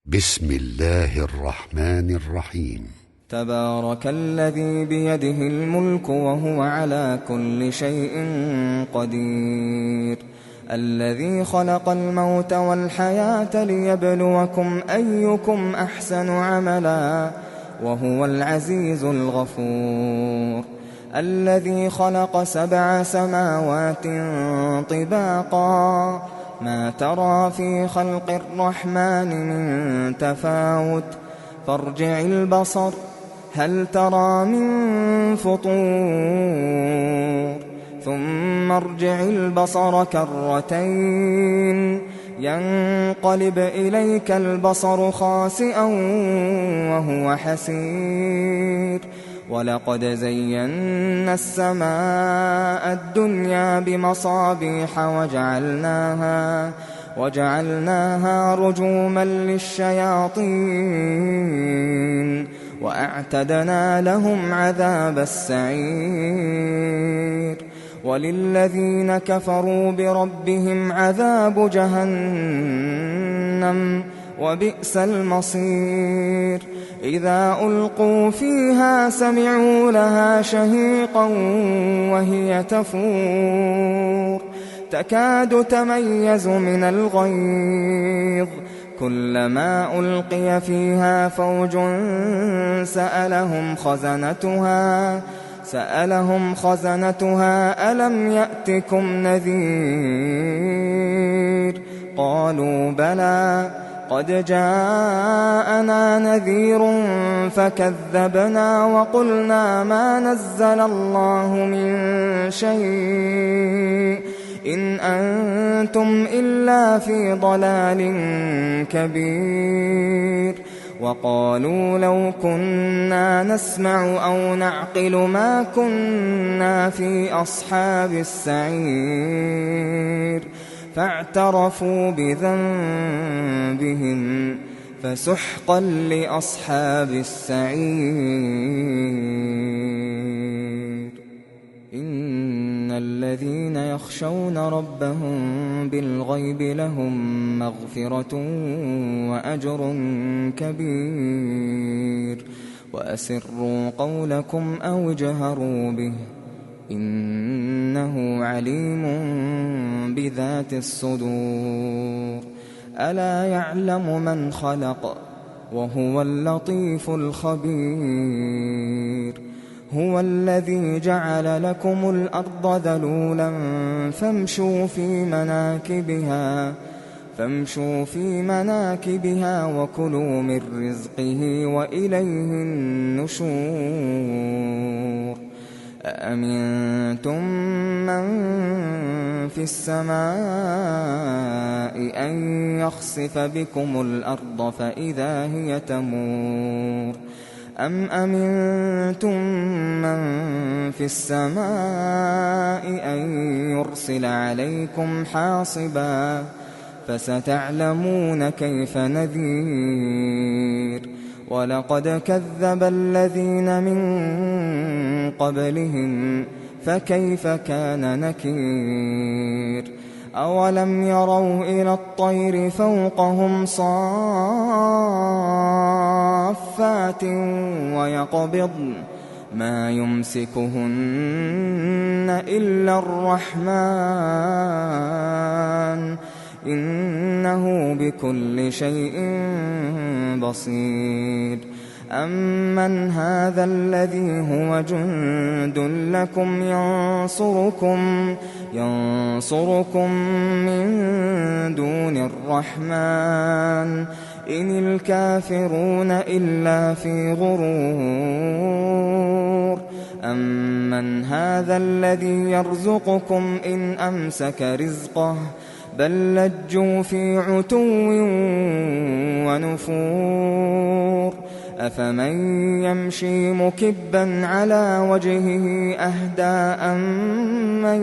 بسم الله الرحمن الرحيم. تبارك الذي بيده الملك وهو على كل شيء قدير، الذي خلق الموت والحياة ليبلوكم أيكم أحسن عملا وهو العزيز الغفور، الذي خلق 7 سماوات طباقا ما ترى في خلق الرحمن من تفاوت فارجع البصر هل ترى من فطور ثم ارجع البصر كرتين ينقلب إليك البصر خاسئا وهو حسير، ولقد زينا السماء الدنيا بمصابيح وجعلناها رجوما للشياطين وأعتدنا لهم عذاب السعير، وللذين كفروا بربهم عذاب جهنم وبئس المصير، إذا ألقوا فيها سمعوا لها شهيقا وهي تفور تكاد تميز من الغيظ، كلما ألقي فيها فوج سألهم خزنتها ألم يأتكم نذير قالوا بلى قد جاءنا نذير فكذبنا وقلنا ما نزل الله من شيء إن أنتم إلا في ضلال كبير، وقالوا لو كنا نسمع أو نعقل ما كنا في أصحاب السعير، فاعترفوا بذنبهم فسحقا لأصحاب السعير. إن الذين يخشون ربهم بالغيب لهم مغفرة وأجر كبير، وأسروا قولكم أو اجهروا به إنه عليم بذات الصدور، ألا يعلم من خلق وهو اللطيف الخبير، هو الذي جعل لكم الأرض ذلولا فامشوا في مناكبها وكلوا من رزقه وإليه النشور، أأمنتم من في السماء أن يخسف بكم الأرض فإذا هي تمور، أم أمنتم من في السماء أن يرسل عليكم حاصبا فستعلمون كيف نذير، ولقد كذب الذين من قبلهم فكيف كان نكير، أولم يروا إلى الطير فوقهم صافات ويقبضن ما يمسكهن إلا الرحمن إنه بكل شيء بصير، أمن هذا الذي هو جند لكم ينصركم من دون الرحمن إن الكافرون إلا في غرور، أمن هذا الذي يرزقكم إن أمسك رزقه بل لجوا في عتو ونفور، أفمن يمشي مكبا على وجهه أهدى أمن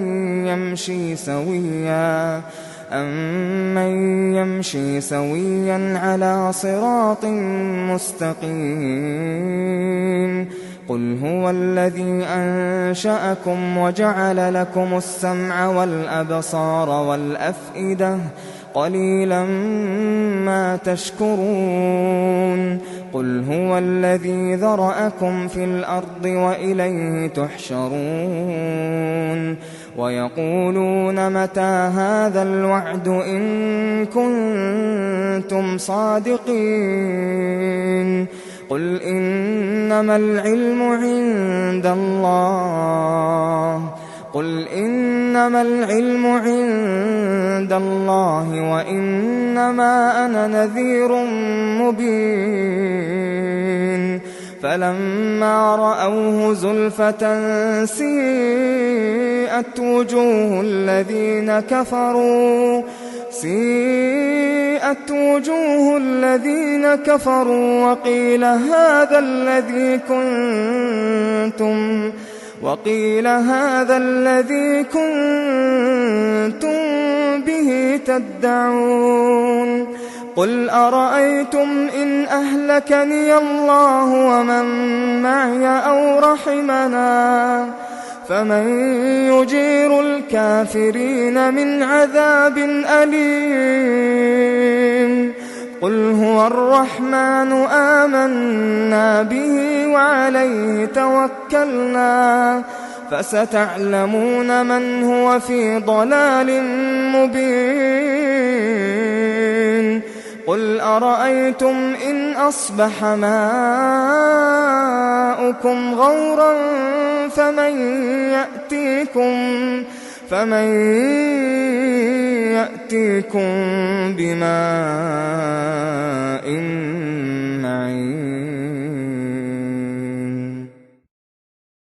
يمشي سويا على صراط مستقيم، قل هو الذي أنشأكم وجعل لكم السمع والأبصار والأفئدة قليلا ما تشكرون قل هو الذي ذرأكم في الأرض وإليه تحشرون ويقولون متى هذا الوعد إن كنتم صادقين قل إنما العلم عند الله وإنما أنا نذير مبين فلما رأوه زلفة سيئت وجوه الذين كفروا وقيل هذا الذي كنتم به تدعون قل أرأيتم إن أهلكني الله ومن معي أو رحمنا فمن يجير الكافرين من عذاب أليم قل هو الرحمن آمنا به وعليه توكلنا فستعلمون من هو في ضلال مبين قل أرأيتم إن أصبح ماؤكم غورا فمن يأتيكم بماء معين